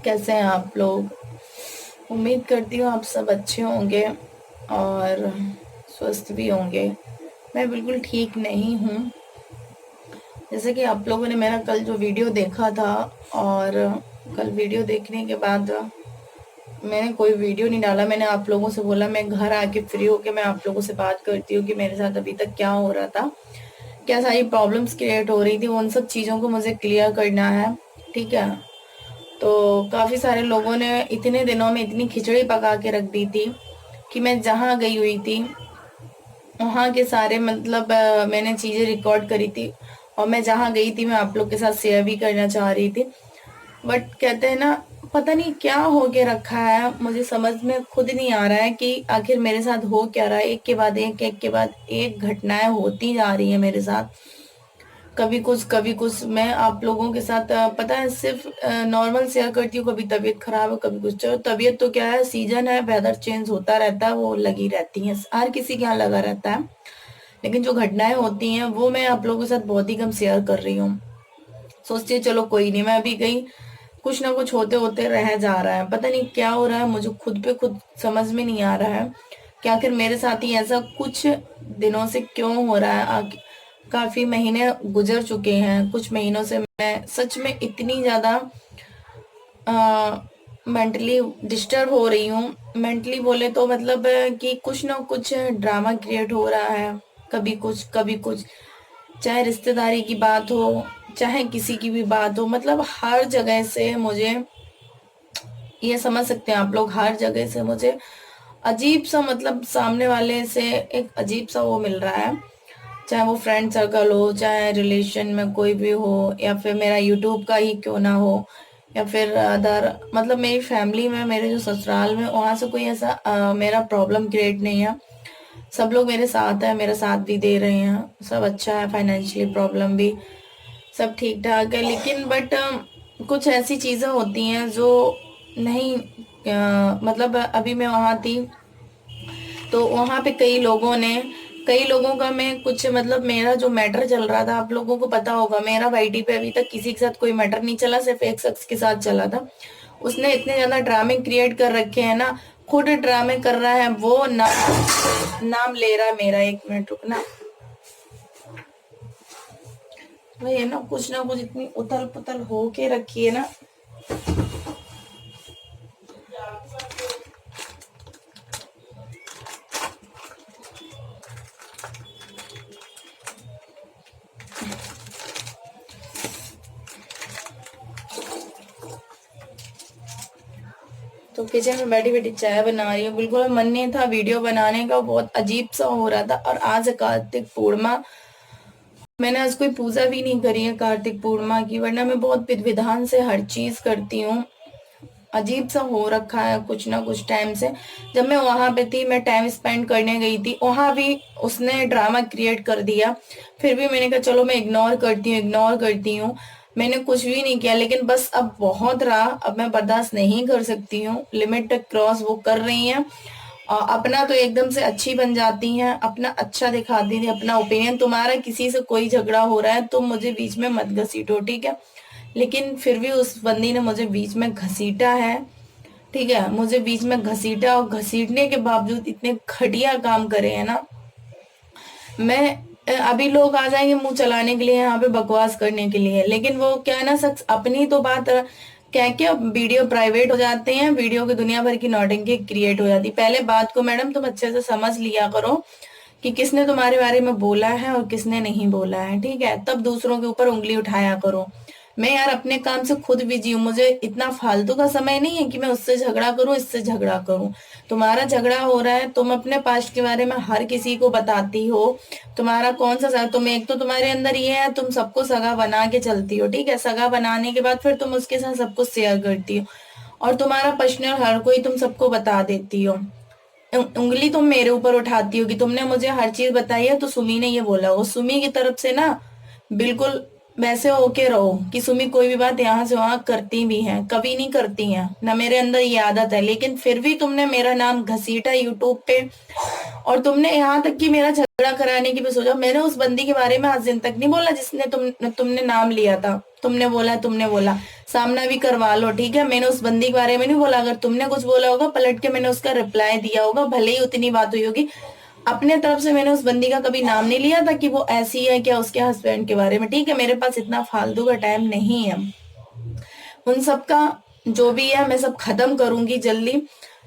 कैसे हैं आप लोग? उम्मीद करती हूँ आप सब अच्छे होंगे और स्वस्थ भी होंगे। मैं बिल्कुल ठीक नहीं हूँ। जैसे कि आप लोगों ने मेरा कल जो वीडियो देखा था, और कल वीडियो देखने के बाद मैंने कोई वीडियो नहीं डाला। मैंने आप लोगों से बोला मैं घर आके फ्री होके मैं आप लोगों से बात करती हूँ कि मेरे साथ अभी तक क्या हो रहा था, क्या सारी प्रॉब्लम्स क्रिएट हो रही थी, उन सब चीज़ों को मुझे क्लियर करना है। ठीक है। तो काफ़ी सारे लोगों ने इतने दिनों में इतनी खिचड़ी पका के रख दी थी कि मैं जहाँ गई हुई थी वहाँ के सारे मतलब मैंने चीज़ें रिकॉर्ड करी थी, और मैं जहाँ गई थी मैं आप लोग के साथ शेयर भी करना चाह रही थी। बट कहते हैं ना, पता नहीं क्या हो के रखा है, मुझे समझ में खुद नहीं आ रहा है कि आखिर मेरे साथ हो क्या रहा है। एक के बाद एक घटनाएं होती जा रही है मेरे साथ। कभी कुछ मैं आप लोगों के साथ पता है सिर्फ नॉर्मल शेयर करती हूँ। कभी तबीयत खराब है, कभी कुछ। चलो तबीयत तो क्या है, सीजन है, वेदर चेंज होता रहता है, वो लगी रहती है, हर किसी के यहाँ लगा रहता है। लेकिन जो घटनाएं होती हैं वो मैं आप लोगों के साथ बहुत ही कम शेयर कर रही हूँ। सोचती है चलो कोई नहीं, मैं अभी गई, कुछ ना कुछ होते होते रह जा रहा है। पता नहीं क्या हो रहा है, मुझे खुद पे खुद समझ में नहीं आ रहा है कि आखिर मेरे साथ ही ऐसा कुछ दिनों से क्यों हो रहा है। काफी महीने गुजर चुके हैं, कुछ महीनों से मैं सच में इतनी ज्यादा मेंटली डिस्टर्ब हो रही हूँ। मेंटली बोले तो मतलब कि कुछ ना कुछ ड्रामा क्रिएट हो रहा है, कभी कुछ, चाहे रिश्तेदारी की बात हो, चाहे किसी की भी बात हो, मतलब हर जगह से मुझे, ये समझ सकते हैं आप लोग, हर जगह से मुझे अजीब सा, मतलब सामने वाले से एक अजीब सा वो मिल रहा है। चाहे वो फ्रेंड सर्कल हो, चाहे रिलेशन में कोई भी हो, या फिर मेरा यूट्यूब का ही क्यों ना हो, या फिर अदर मतलब मेरी फैमिली में, मेरे जो ससुराल में, वहां से कोई ऐसा मेरा प्रॉब्लम क्रिएट नहीं है। सब लोग मेरे साथ है, मेरा साथ भी दे रहे हैं, सब अच्छा है, फाइनेंशियली प्रॉब्लम भी सब ठीक ठाक है। लेकिन बट कुछ ऐसी चीजें होती हैं जो नहीं, मतलब अभी मैं वहां थी तो वहां पे कई लोगों का मैं कुछ, मतलब मेरा जो मैटर चल रहा था, आप लोगों को पता होगा, मेरा वाईटी पे अभी तक किसी के साथ कोई मैटर नहीं चला, सिर्फ एक शख्स के साथ चला था। उसने इतने ज्यादा ड्रामे क्रिएट कर रखे हैं ना, खुद ड्रामे कर रहा है वो, नाम ले रहा है मेरा। एक मिनट रुकना भाई, है ना कुछ इतनी उथल पुथल हो के रखी है ना। तो किचन में बैठी बैठी चाय बना रही हूँ, बिल्कुल मन नहीं था वीडियो बनाने का, बहुत अजीब सा हो रहा था। और आज है कार्तिक पूर्णिमा, मैंने आज कोई पूजा भी नहीं करी है कार्तिक पूर्णिमा की, वरना मैं बहुत विधि विधान से हर चीज करती हूँ। अजीब सा हो रखा है कुछ ना कुछ टाइम से। जब मैं वहां पे थी, मैं टाइम स्पेंड करने गई थी, वहां भी उसने ड्रामा क्रिएट कर दिया। फिर भी मैंने कहा चलो मैं इग्नोर करती हूँ। मैंने कुछ भी नहीं किया, लेकिन बस अब बहुत रहा, अब मैं बर्दाश्त नहीं कर सकती हूँ, लिमिट तक क्रॉस वो कर रही हैं। अपना तो एकदम से अच्छी बन जाती हैं, अपना अच्छा दिखाती थी, अपना ओपिनियन, तुम्हारा किसी से कोई झगड़ा हो रहा है तुम मुझे बीच में मत घसीटो, ठीक है। लेकिन फिर भी उस बंदी ने मुझे बीच में घसीटा है। ठीक है, मुझे बीच में घसीटा, और घसीटने के बावजूद इतने घटिया काम करे हैं ना। मैं अभी लोग आ जाएंगे मुंह चलाने के लिए, यहाँ पे बकवास करने के लिए, लेकिन वो क्या है ना, शख्स अपनी तो बात क्या क्या वीडियो प्राइवेट हो जाते हैं, वीडियो की दुनिया भर की नौटंकी क्रिएट हो जाती। पहले बात को मैडम तुम अच्छे से समझ लिया करो कि किसने तुम्हारे बारे में बोला है और किसने नहीं बोला है, ठीक है। तब दूसरों के ऊपर उंगली उठाया करो। मैं यार अपने काम से खुद बिजी हूँ, मुझे इतना फालतू का समय नहीं है कि मैं उससे झगड़ा करूं, इससे झगड़ा करूं। तुम्हारा झगड़ा हो रहा है, तुम अपने पास्ट के बारे में हर किसी को बताती हो। तुम्हारा कौन सा तुम, एक तो तुम्हारे अंदर ये है, तुम सबको सगा बना के चलती हो, ठीक है। सगा बनाने के बाद फिर तुम उसके साथ सब कुछ शेयर करती हो, और तुम्हारा पर्सनल हर कोई तुम सबको बता देती हो। उंगली तुम मेरे ऊपर उठाती हो कि तुमने मुझे हर चीज बताई है, तो सुमी ने ये बोला, वो सुमी की तरफ से ना, बिल्कुल वैसे होके रहो कि सुमी कोई भी बात यहाँ से वहां करती भी है, कभी नहीं करती है ना, मेरे अंदर ये आदत है। लेकिन फिर भी तुमने मेरा नाम घसीटा यूट्यूब पे, और तुमने यहाँ तक कि मेरा झगड़ा कराने की भी सोचा। मैंने उस बंदी के बारे में आज दिन तक नहीं बोला जिसने तुमने नाम लिया था। तुमने बोला सामना भी करवा लो, ठीक है। मैंने उस बंदी के बारे में नहीं बोला। अगर तुमने कुछ बोला होगा पलट के मैंने उसका रिप्लाई दिया होगा, भले ही उतनी बात हुई होगी। अपने तरफ से मैंने उस बंदी का कभी नाम नहीं लिया था कि वो ऐसी है क्या उसके हस्बैंड के बारे में, ठीक है। मेरे पास इतना फालतू का टाइम नहीं है। उन सब का जो भी है मैं सब खत्म करूंगी जल्दी,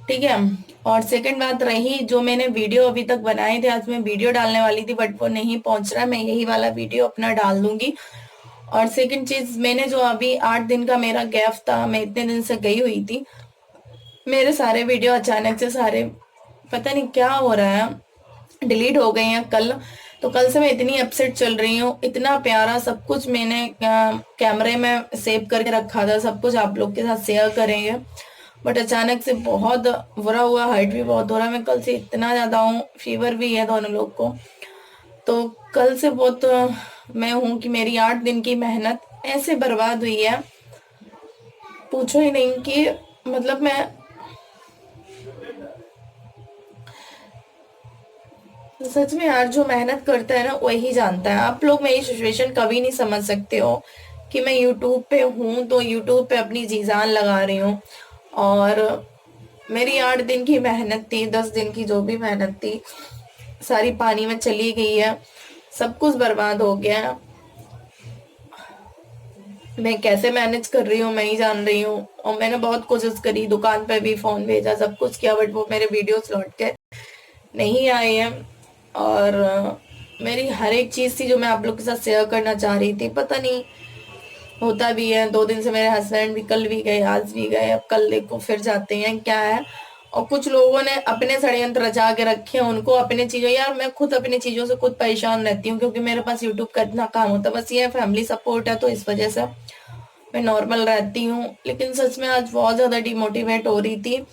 ठीक है। और सेकंड बात रही, जो मैंने वीडियो अभी तक बनाए थे, आज मैं वीडियो डालने वाली थी बट वो नहीं पहुंच रहा। मैं यही वाला वीडियो अपना डाल दूंगी। और सेकंड चीज, मैंने जो अभी 8 दिन का मेरा गैप था, मैं इतने दिन से गई हुई थी, मेरे सारे वीडियो अचानक से सारे पता नहीं क्या हो रहा है डिलीट हो गए हैं कल। तो कल से मैं इतनी अपसेट चल रही हूँ। इतना प्यारा सब कुछ मैंने कैमरे में सेव करके रखा था, सब कुछ आप लोग के साथ शेयर करेंगे, बट अचानक से बहुत बुरा हुआ। हर्ट भी बहुत हो रहा है। मैं कल से इतना ज्यादा हूँ, फीवर भी है दोनों लोग को। तो कल से बहुत मैं हूँ कि मेरी 8 दिन की मेहनत ऐसे बर्बाद हुई है, पूछो ही नहीं। कि मतलब मैं सच में यार, जो मेहनत करता है ना वही जानता है। आप लोग मेरी सिचुएशन कभी नहीं समझ सकते हो कि मैं यूट्यूब पे हूँ तो यूट्यूब पे अपनी जी जान लगा रही हूँ, और मेरी 8 दिन की मेहनत थी, 10 दिन की जो भी मेहनत थी, सारी पानी में चली गई है। सब कुछ बर्बाद हो गया है। मैं कैसे मैनेज कर रही हूँ मैं ही जान रही हूँ। और मैंने बहुत कोशिश करी, दुकान पे भी फोन भेजा, सब कुछ किया, बट वो मेरे वीडियोस लौट के नहीं आए हैं। और मेरी हर एक चीज थी जो मैं आप लोग के साथ शेयर करना चाह रही थी, पता नहीं होता भी है। 2 दिन से मेरे हस्बैंड भी, कल भी गए, आज भी गए, अब कल देखो फिर जाते हैं, क्या है। और कुछ लोगों ने अपने षड्यंत्र रचा के रखे हैं, उनको अपने चीजों, यार मैं खुद अपनी चीजों से खुद परेशान रहती हूँ, क्योंकि मेरे पास यूट्यूब का इतना काम होता है। बस ये फैमिली सपोर्ट है तो इस वजह से मैं नॉर्मल रहती हूँ। लेकिन सच में आज बहुत ज्यादा डिमोटिवेट हो रही थी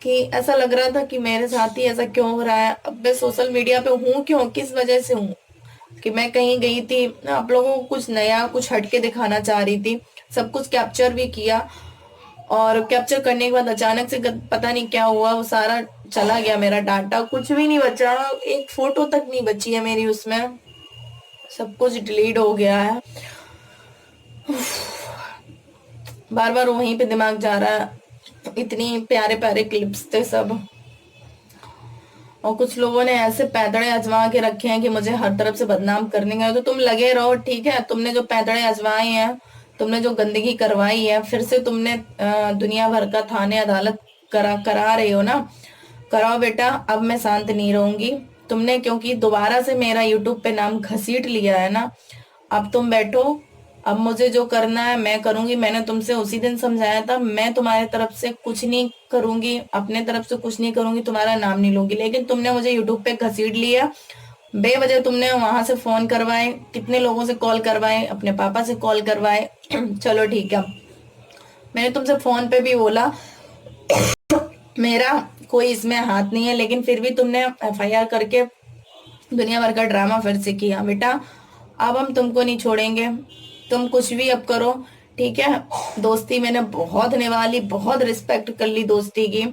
कि ऐसा लग रहा था कि मेरे साथ ही ऐसा क्यों हो रहा है। अब मैं सोशल मीडिया पे हूँ क्यों, किस वजह से हूँ, कि मैं कहीं गई थी, आप लोगों को कुछ नया कुछ हटके दिखाना चाह रही थी, सब कुछ कैप्चर भी किया। और कैप्चर करने के बाद अचानक से पता नहीं क्या हुआ, वो सारा चला गया, मेरा डाटा कुछ भी नहीं बचा, एक फोटो तक नहीं बची है मेरी उसमें, सब कुछ डिलीट हो गया है। बार बार वहीं पे दिमाग जा रहा है। इतनी प्यारे प्यारे क्लिप्स थे सब, और कुछ लोगों ने ऐसे पैंतड़े अजमा के रखे हैं कि मुझे हर तरफ से बदनाम करने का। तो तुम लगे रहो, ठीक है। तुमने जो पैंतड़े अजमाए हैं, तुमने जो गंदगी करवाई है, फिर से तुमने दुनिया भर का थाने अदालत करा रहे हो ना, कराओ बेटा। अब मैं शांत नहीं रहूंगी। तुमने क्योंकि दोबारा से मेरा यूट्यूब पे नाम घसीट लिया है ना, अब तुम बैठो। अब मुझे जो करना है मैं करूंगी। मैंने तुमसे उसी दिन समझाया था, मैं तुम्हारे तरफ से कुछ नहीं करूंगी, अपने तरफ से कुछ नहीं करूंगी, तुम्हारा नाम नहीं लूंगी। लेकिन तुमने मुझे यूट्यूब पे घसीट लिया बेवजह। तुमने वहां से फोन करवाए, कितने लोगों से कॉल करवाए, अपने पापा से कॉल करवाए। चलो ठीक है, मैंने तुमसे फोन पे भी बोला मेरा कोई इसमें हाथ नहीं है, लेकिन फिर भी तुमने एफआईआर करके दुनिया भर का ड्रामा फिर से किया। बेटा अब हम तुमको नहीं छोड़ेंगे, तुम कुछ भी अब करो, ठीक है। दोस्ती मैंने बहुत निभा ली, बहुत रिस्पेक्ट कर ली दोस्ती की।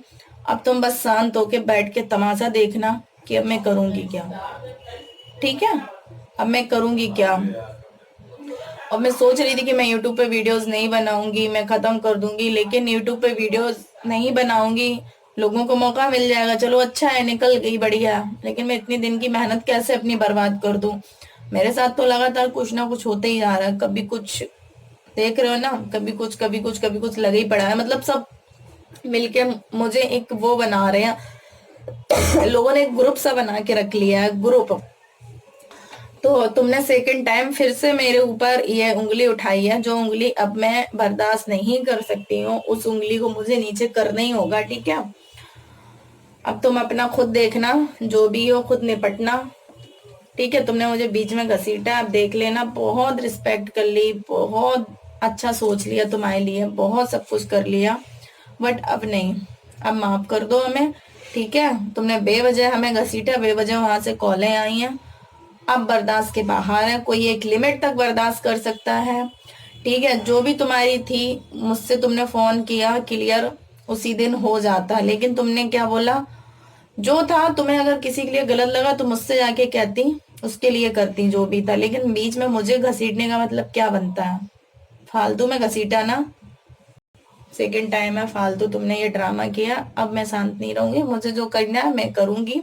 अब तुम बस शांत होके बैठ के तमाशा देखना कि अब मैं करूंगी क्या, ठीक है। अब मैं करूंगी क्या। और मैं सोच रही थी कि मैं यूट्यूब पे वीडियोस नहीं बनाऊंगी, मैं खत्म कर दूंगी, लेकिन यूट्यूब पे वीडियोस नहीं बनाऊंगी, लोगों को मौका मिल जाएगा, चलो अच्छा है, निकल गई, बढ़िया है। लेकिन मैं इतनी दिन की मेहनत कैसे अपनी बर्बाद कर दूं। मेरे साथ तो लगातार कुछ ना कुछ होते ही जा रहा है, कभी कुछ देख रहे हो ना, कभी कुछ कभी कुछ कभी कुछ लगे ही पड़ा है। मतलब सब मिलके मुझे एक वो बना रहे हैं, लोगों ने एक ग्रुप सा बना के रख लिया है, ग्रुप। तो तुमने सेकंड टाइम फिर से मेरे ऊपर ये उंगली उठाई है, जो उंगली अब मैं बर्दाश्त नहीं कर सकती हूँ, उस उंगली को मुझे नीचे करना ही होगा, ठीक है। अब तुम अपना खुद देखना, जो भी हो खुद निपटना, ठीक है। तुमने मुझे बीच में घसीटा, अब देख लेना। बहुत रिस्पेक्ट कर ली, बहुत अच्छा सोच लिया तुम्हारे लिए, बहुत सब कुछ कर लिया, बट अब नहीं। अब माफ कर दो हमें, ठीक है। तुमने बेवजह हमें घसीटा, बेवजह वहां से कॉलें आई हैं, अब बर्दाश्त के बाहर है। कोई एक लिमिट तक बर्दाश्त कर सकता है, ठीक है। जो भी तुम्हारी थी, मुझसे तुमने फोन किया, क्लियर उसी दिन हो जाता, लेकिन तुमने क्या बोला, जो था, तुम्हें अगर किसी के लिए गलत लगा तो मुझसे जाके कहती, उसके लिए करती जो भी था, लेकिन बीच में मुझे घसीटने का मतलब क्या बनता है? फालतू में घसीटा ना। सेकंड टाइम है, फालतू तुमने ये ड्रामा किया। अब मैं शांत नहीं रहूंगी, मुझे जो करना है मैं करूंगी।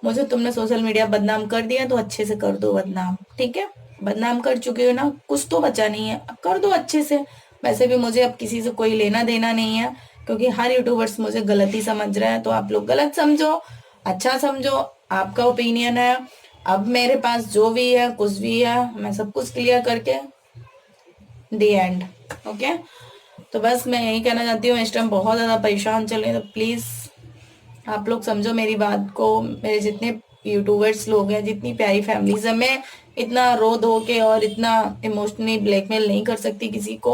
मुझे तुमने सोशल मीडिया बदनाम कर दिया तो अच्छे से कर दो बदनाम, ठीक है? बदनाम कर चुके हो ना, कुछ तो बचा नहीं है, अब कर दो अच्छे से। वैसे भी मुझे अब किसी से कोई लेना देना नहीं है, क्योंकि हर यूट्यूबर्स मुझे गलत ही समझ रहे हैं। तो आप लोग गलत समझो, अच्छा समझो, आपका ओपिनियन है। अब मेरे पास जो भी है, कुछ भी है, मैं सब कुछ क्लियर करके दी एंड। ओके, तो बस मैं यही कहना चाहती हूँ, इस टाइम बहुत ज्यादा परेशान चल रही है, तो प्लीज आप लोग समझो मेरी बात को। मेरे जितने यूट्यूबर्स लोग हैं, जितनी प्यारी फैमिलीज है, मैं इतना रो धो के और इतना इमोशनली ब्लैकमेल नहीं कर सकती किसी को।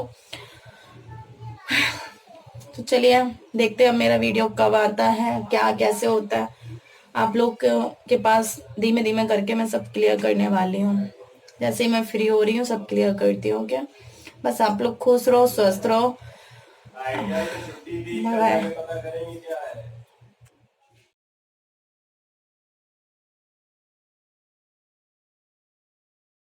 तो चलिए देखते हैं अब मेरा वीडियो कब आता है, क्या कैसे होता है। आप लोग के पास धीमे धीमे करके मैं सब क्लियर करने वाली हूँ। जैसे ही मैं फ्री हो रही हूँ सब क्लियर करती हूँ। क्या, बस आप लोग खुश रहो, स्वस्थ रहो। Bye bye.